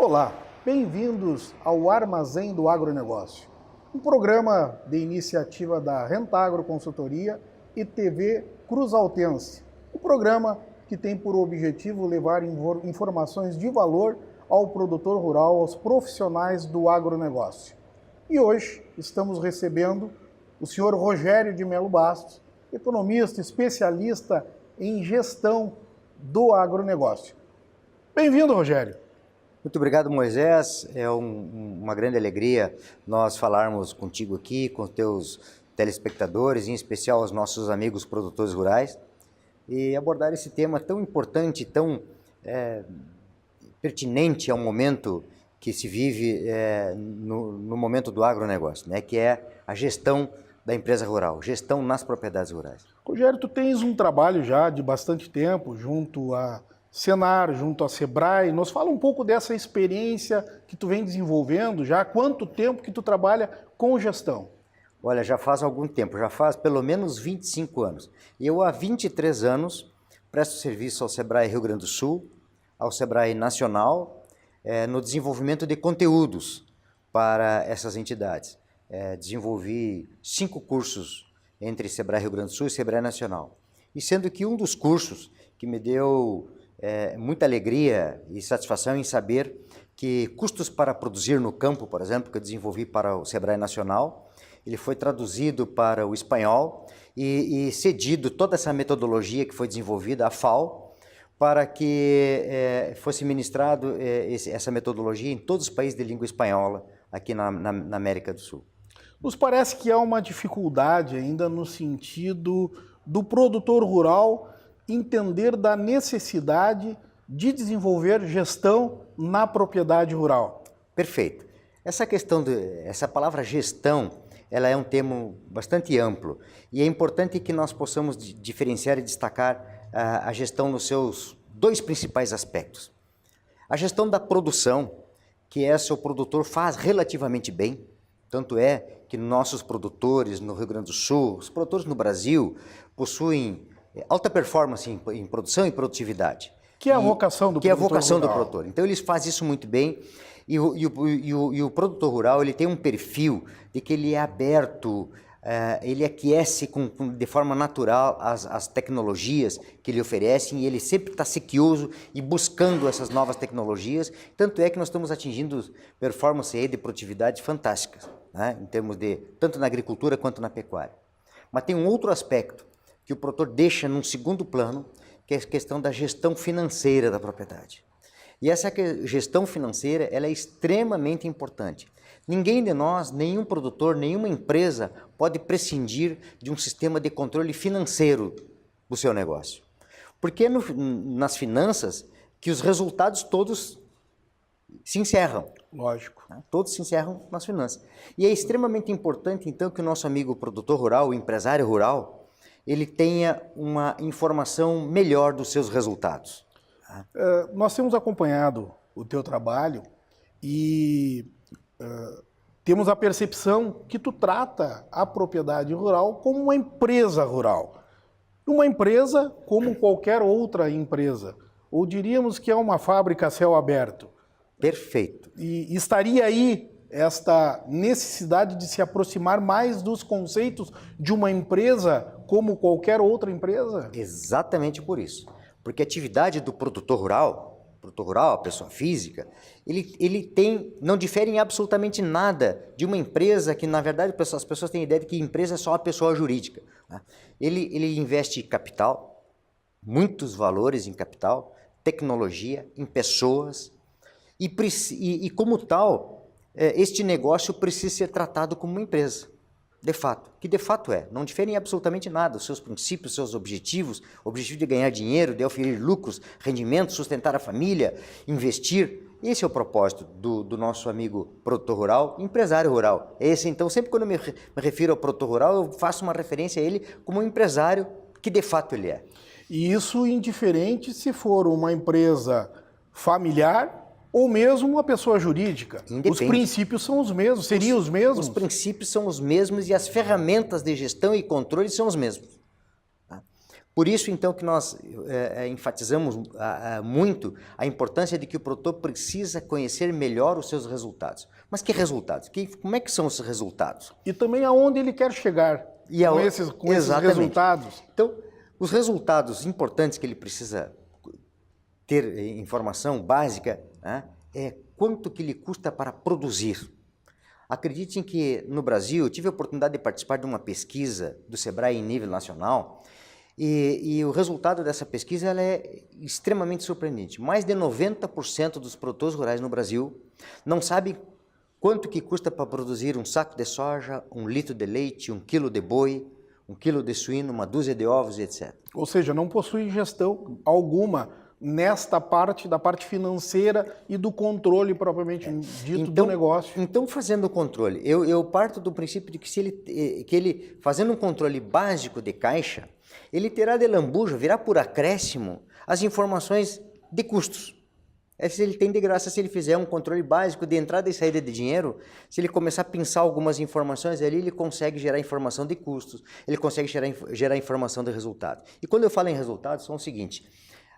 Olá, bem-vindos ao Armazém do Agronegócio, um programa de iniciativa da Rentagro Consultoria e TV Cruzaltense, um programa que tem por objetivo levar informações de valor ao produtor rural, aos profissionais do agronegócio. E hoje estamos recebendo o senhor Rogério de Melo Bastos, economista especialista em gestão do agronegócio. Bem-vindo, Rogério. Muito obrigado, Moisés. É uma grande alegria nós falarmos contigo aqui, com os teus telespectadores, em especial os nossos amigos produtores rurais, e abordar esse tema tão importante, tão pertinente ao momento que se vive no momento do agronegócio, né? Que é a gestão da empresa rural, gestão nas propriedades rurais. Rogério, tu tens um trabalho já de bastante tempo junto a Senar, junto a Sebrae. Nos fala um pouco dessa experiência que tu vem desenvolvendo já. Há quanto tempo que tu trabalha com gestão? Olha, já faz algum tempo, já faz pelo menos 25 anos. Eu há 23 anos presto serviço ao Sebrae Rio Grande do Sul, ao Sebrae Nacional, no desenvolvimento de conteúdos para essas entidades. Desenvolvi 5 cursos entre Sebrae Rio Grande do Sul e Sebrae Nacional. E sendo que um dos cursos que me deu muita alegria e satisfação em saber que custos para produzir no campo, por exemplo, que eu desenvolvi para o Sebrae Nacional, ele foi traduzido para o espanhol e cedido toda essa metodologia que foi desenvolvida à FAO para que fosse ministrado essa metodologia em todos os países de língua espanhola aqui na América do Sul. Nos parece que há uma dificuldade ainda no sentido do produtor rural entender da necessidade de desenvolver gestão na propriedade rural. Perfeito. Essa palavra gestão, ela é um termo bastante amplo e é importante que nós possamos diferenciar e destacar a gestão nos seus 2 principais aspectos. A gestão da produção, que o produtor faz relativamente bem, tanto é que nossos produtores no Rio Grande do Sul, os produtores no Brasil, possuem alta performance em produção e produtividade. Que é a vocação do produtor. Que é a vocação do produtor. Então eles fazem isso muito bem e o produtor rural ele tem um perfil de que ele é aberto, ele aquece de forma natural as tecnologias que ele oferecem e ele sempre está sequioso e buscando essas novas tecnologias. Tanto é que nós estamos atingindo performance aí de produtividade fantásticas, né? Em termos de tanto na agricultura quanto na pecuária. Mas tem um outro aspecto que o produtor deixa num segundo plano, que é a questão da gestão financeira da propriedade. E essa gestão financeira ela é extremamente importante. Ninguém de nós, nenhum produtor, nenhuma empresa pode prescindir de um sistema de controle financeiro do seu negócio. Porque é nas finanças que os resultados todos se encerram. Lógico. Todos se encerram nas finanças. E é extremamente importante, então, que o nosso amigo produtor rural, o empresário rural, ele tenha uma informação melhor dos seus resultados. Nós temos acompanhado o teu trabalho e temos a percepção que tu trata a propriedade rural como uma empresa rural. Uma empresa como qualquer outra empresa. Ou diríamos que é uma fábrica a céu aberto. Perfeito. E estaria aí esta necessidade de se aproximar mais dos conceitos de uma empresa como qualquer outra empresa? Exatamente por isso. Porque a atividade do produtor rural, a pessoa física, ele não difere em absolutamente nada de uma empresa que, na verdade, as pessoas têm a ideia de que empresa é só a pessoa jurídica, né? Ele investe capital, muitos valores em capital, tecnologia, em pessoas, e como tal, este negócio precisa ser tratado como uma empresa, de fato, que de fato não difere em absolutamente nada, os seus princípios, os seus objetivos, o objetivo de ganhar dinheiro, de oferir lucros, rendimentos, sustentar a família, investir. Esse é o propósito do nosso amigo produtor rural, empresário rural. Então, sempre quando eu me refiro ao produtor rural, eu faço uma referência a ele como um empresário que de fato ele é. E isso indiferente se for uma empresa familiar ou mesmo uma pessoa jurídica. Os princípios são os mesmos, seriam os mesmos? Os princípios são os mesmos e as ferramentas de gestão e controle são os mesmos. Por isso, então, que nós enfatizamos muito a importância de que o produtor precisa conhecer melhor os seus resultados. Mas que resultados? Como é que são esses resultados? E também aonde ele quer chegar com esses resultados. Então, os resultados importantes que ele precisa ter informação básica, né, é quanto que lhe custa para produzir. Acreditem que no Brasil, eu tive a oportunidade de participar de uma pesquisa do Sebrae em nível nacional, e o resultado dessa pesquisa ela é extremamente surpreendente. Mais de 90% dos produtores rurais no Brasil não sabem quanto que custa para produzir um saco de soja, 1 litro de leite, 1 quilo de boi, 1 quilo de suíno, uma dúzia de ovos, etc. Ou seja, não possui gestão alguma nesta parte, da parte financeira e do controle propriamente dito do negócio. Então, fazendo o controle, eu parto do princípio de que ele fazendo um controle básico de caixa, ele terá de lambuja, virá por acréscimo, as informações de custos. Se ele tem de graça, se ele fizer um controle básico de entrada e saída de dinheiro, se ele começar a pensar algumas informações ali, ele consegue gerar informação de custos, ele consegue gerar informação de resultado. E quando eu falo em resultados, são o seguinte: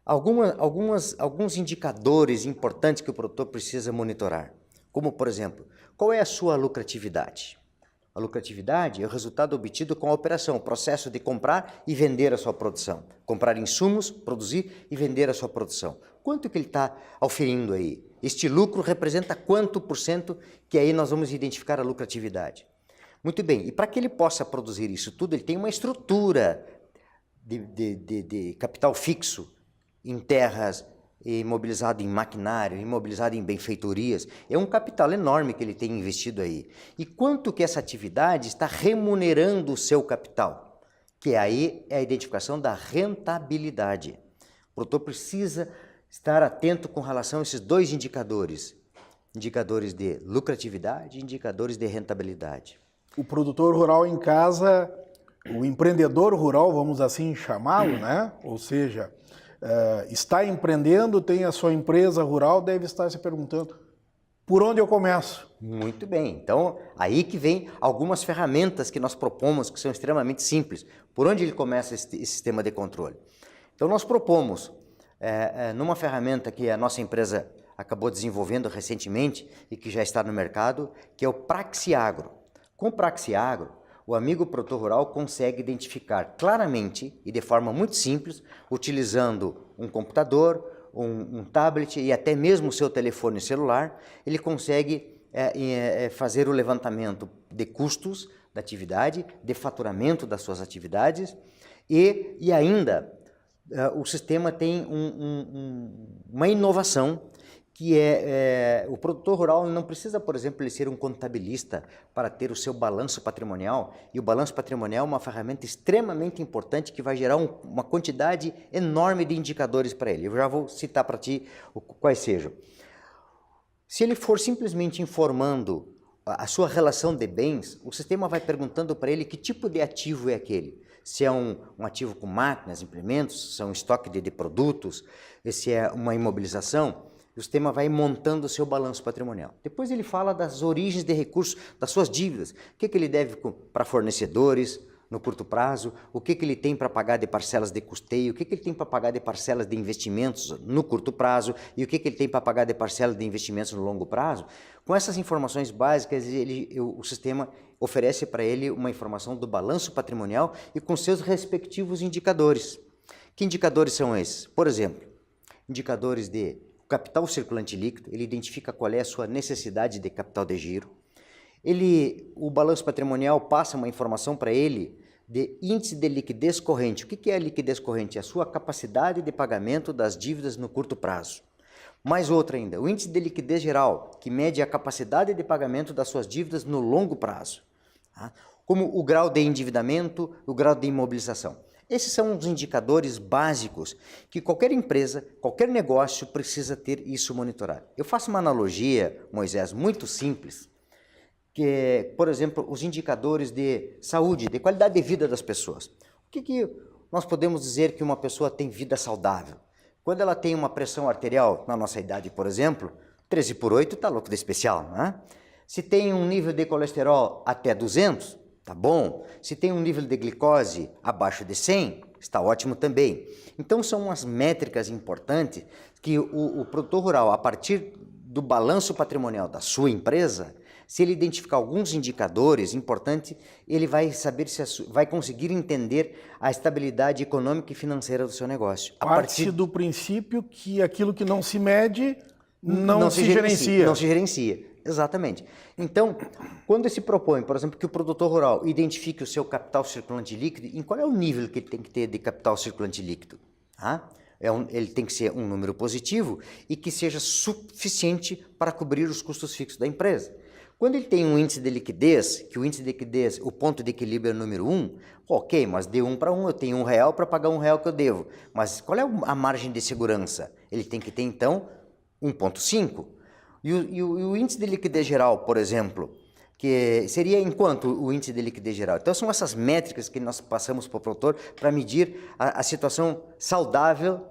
alguns indicadores importantes que o produtor precisa monitorar, como, por exemplo, qual é a sua lucratividade? A lucratividade é o resultado obtido com a operação, o processo de comprar e vender a sua produção. Comprar insumos, produzir e vender a sua produção. Quanto que ele está auferindo aí? Este lucro representa quanto por cento, que aí nós vamos identificar a lucratividade. Muito bem, e para que ele possa produzir isso tudo, ele tem uma estrutura de capital fixo, em terras, imobilizado em maquinário, imobilizado em benfeitorias. É um capital enorme que ele tem investido aí. E quanto que essa atividade está remunerando o seu capital? Que aí é a identificação da rentabilidade. O produtor precisa estar atento com relação a esses dois indicadores. Indicadores de lucratividade e indicadores de rentabilidade. O produtor rural em casa, o empreendedor rural, vamos assim chamá-lo, né? Ou seja, está empreendendo, tem a sua empresa rural, deve estar se perguntando, por onde eu começo? Muito bem, então aí que vem algumas ferramentas que nós propomos, que são extremamente simples. Por onde ele começa esse sistema de controle? Então nós propomos, numa ferramenta que a nossa empresa acabou desenvolvendo recentemente e que já está no mercado, que é o Praxiagro. Com o Praxiagro, o amigo produtor rural consegue identificar claramente e de forma muito simples, utilizando um computador, um tablet e até mesmo o seu telefone celular, ele consegue fazer o levantamento de custos da atividade, de faturamento das suas atividades e ainda o sistema tem uma inovação que o produtor rural não precisa, por exemplo, ele ser um contabilista para ter o seu balanço patrimonial, e o balanço patrimonial é uma ferramenta extremamente importante que vai gerar uma quantidade enorme de indicadores para ele. Eu já vou citar para ti quais sejam. Se ele for simplesmente informando a sua relação de bens, o sistema vai perguntando para ele que tipo de ativo é aquele. Se é um ativo com máquinas, implementos, se é um estoque de produtos, se é uma imobilização. O sistema vai montando o seu balanço patrimonial. Depois ele fala das origens de recursos, das suas dívidas. O que ele deve para fornecedores no curto prazo, o que ele tem para pagar de parcelas de custeio, o que ele tem para pagar de parcelas de investimentos no curto prazo e o que ele tem para pagar de parcelas de investimentos no longo prazo. Com essas informações básicas, o sistema oferece para ele uma informação do balanço patrimonial e com seus respectivos indicadores. Que indicadores são esses? Por exemplo, indicadores de capital circulante líquido, ele identifica qual é a sua necessidade de capital de giro. O balanço patrimonial passa uma informação para ele de índice de liquidez corrente. O que é a liquidez corrente? É a sua capacidade de pagamento das dívidas no curto prazo. Mais outra ainda, o índice de liquidez geral, que mede a capacidade de pagamento das suas dívidas no longo prazo. Como o grau de endividamento, o grau de imobilização. Esses são os indicadores básicos que qualquer empresa, qualquer negócio precisa ter isso monitorado. Eu faço uma analogia, Moisés, muito simples, que é, por exemplo, os indicadores de saúde, de qualidade de vida das pessoas. O que nós podemos dizer que uma pessoa tem vida saudável? Quando ela tem uma pressão arterial, na nossa idade, por exemplo, 13/8 está louco de especial, não é? Se tem um nível de colesterol até 200, tá bom. Se tem um nível de glicose abaixo de 100, está ótimo também. Então são umas métricas importantes que o produtor rural, a partir do balanço patrimonial da sua empresa, se ele identificar alguns indicadores importantes, ele vai saber vai conseguir entender a estabilidade econômica e financeira do seu negócio. Parte do princípio que aquilo que não se mede não se gerencia. Não se gerencia, exatamente. Então, quando se propõe, por exemplo, que o produtor rural identifique o seu capital circulante líquido, em qual é o nível que ele tem que ter de capital circulante líquido? Ele tem que ser um número positivo e que seja suficiente para cobrir os custos fixos da empresa. Quando ele tem um índice de liquidez, que o índice de liquidez, o ponto de equilíbrio é o número 1, ok, mas de 1 para 1 eu tenho R$1 para pagar R$1 que eu devo. Mas qual é a margem de segurança? Ele tem que ter, então, 1,5. E o índice de liquidez geral, por exemplo, que seria em quanto o índice de liquidez geral? Então, são essas métricas que nós passamos para o produtor para medir a situação saudável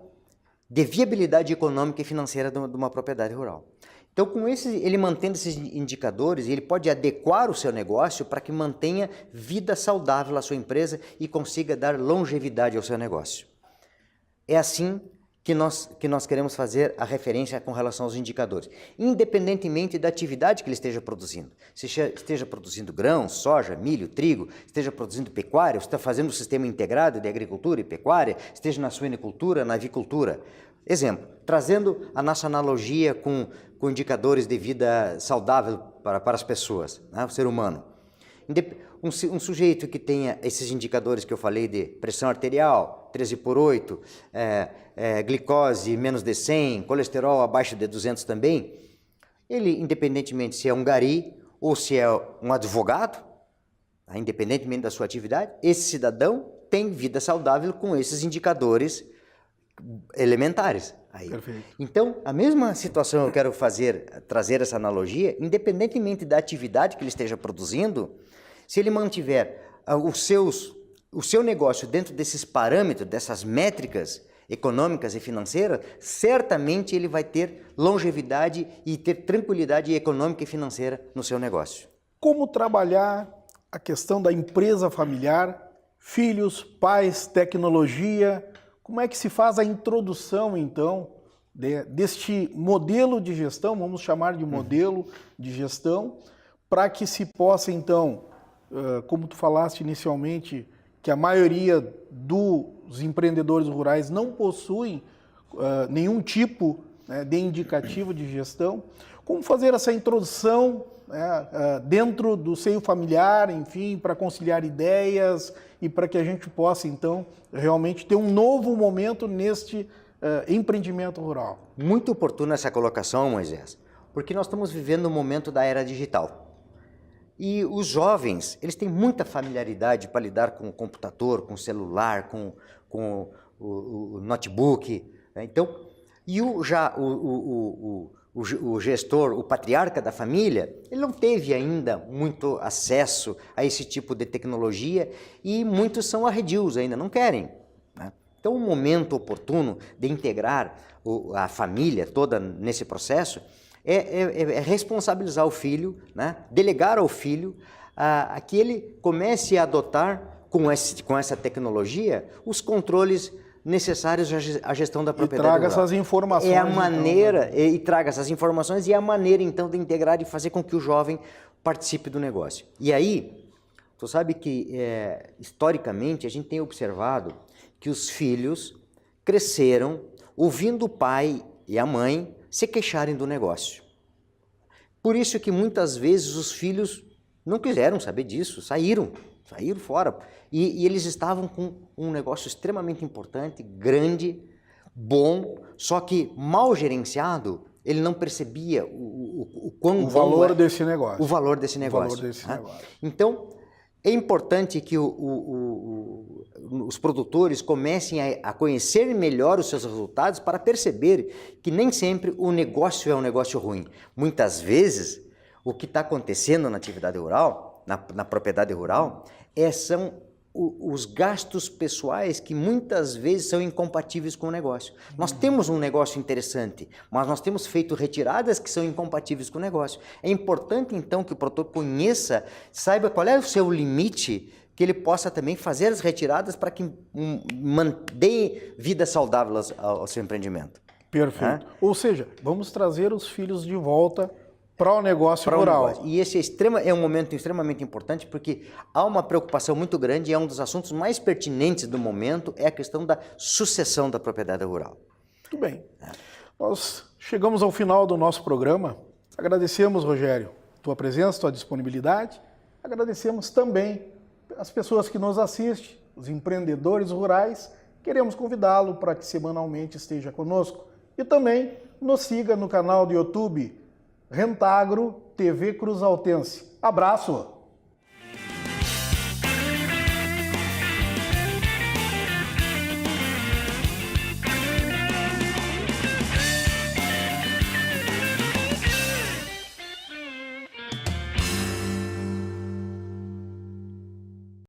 de viabilidade econômica e financeira de uma propriedade rural. Então, com ele mantendo esses indicadores, ele pode adequar o seu negócio para que mantenha vida saudável à sua empresa e consiga dar longevidade ao seu negócio. É assim que nós queremos fazer a referência com relação aos indicadores, independentemente da atividade que ele esteja produzindo. Se esteja produzindo grãos, soja, milho, trigo, esteja produzindo pecuária, está fazendo um sistema integrado de agricultura e pecuária, esteja na suinicultura, na avicultura. Exemplo, trazendo a nossa analogia com indicadores de vida saudável para as pessoas, né, o ser humano. Um sujeito que tenha esses indicadores que eu falei de pressão arterial, 13/8, glicose menos de 100, colesterol abaixo de 200 também, ele, independentemente se é um gari ou se é um advogado, né, independentemente da sua atividade, esse cidadão tem vida saudável com esses indicadores elementares. Perfeito. Então, a mesma situação eu quero trazer essa analogia, independentemente da atividade que ele esteja produzindo, se ele mantiver o seu negócio dentro desses parâmetros, dessas métricas econômicas e financeiras, certamente ele vai ter longevidade e ter tranquilidade econômica e financeira no seu negócio. Como trabalhar a questão da empresa familiar, filhos, pais, tecnologia? Como é que se faz a introdução, então, deste modelo de gestão, vamos chamar de modelo de gestão, para que se possa, então, como tu falaste inicialmente, que a maioria dos empreendedores rurais não possuem nenhum tipo, né, de indicativo de gestão, como fazer essa introdução, né, dentro do seio familiar, enfim, para conciliar ideias e para que a gente possa, então, realmente ter um novo momento neste empreendimento rural. Muito oportuna essa colocação, Moisés, porque nós estamos vivendo um momento da era digital. E os jovens, eles têm muita familiaridade para lidar com o computador, com o celular, com o notebook. Né? Então, e o gestor, o patriarca da família, ele não teve ainda muito acesso a esse tipo de tecnologia e muitos são arredios ainda, não querem. Né? Então, o momento oportuno de integrar a família toda nesse processo é responsabilizar o filho, né? Delegar ao filho a que ele comece a adotar com essa tecnologia os controles necessários à gestão da propriedade rural. E traga essas informações. É a maneira, então, e traga essas informações e a maneira, então, de integrar e fazer com que o jovem participe do negócio. E aí, tu sabe que, historicamente, a gente tem observado que os filhos cresceram ouvindo o pai e a mãe se queixarem do negócio. Por isso que muitas vezes os filhos não quiseram saber disso, saíram fora. E eles estavam com um negócio extremamente importante, grande, bom, só que mal gerenciado, ele não percebia o valor desse negócio. O valor desse negócio. Então, é importante que os produtores comecem a conhecer melhor os seus resultados para perceber que nem sempre o negócio é um negócio ruim. Muitas vezes, o que está acontecendo na atividade rural, na propriedade rural, são os gastos pessoais que muitas vezes são incompatíveis com o negócio. Nós temos um negócio interessante, mas nós temos feito retiradas que são incompatíveis com o negócio. É importante, então, que o produtor conheça, saiba qual é o seu limite que ele possa também fazer as retiradas para que dê vida saudável ao seu empreendimento. Perfeito. Ou seja, vamos trazer os filhos de volta para o negócio rural. E esse é um momento extremamente importante porque há uma preocupação muito grande e é um dos assuntos mais pertinentes do momento, é a questão da sucessão da propriedade rural. Muito bem. Nós chegamos ao final do nosso programa. Agradecemos, Rogério, tua presença, tua disponibilidade. Agradecemos também as pessoas que nos assistem, os empreendedores rurais. Queremos convidá-lo para que semanalmente esteja conosco. E também nos siga no canal do YouTube Rentagro TV Cruzaltense. Abraço!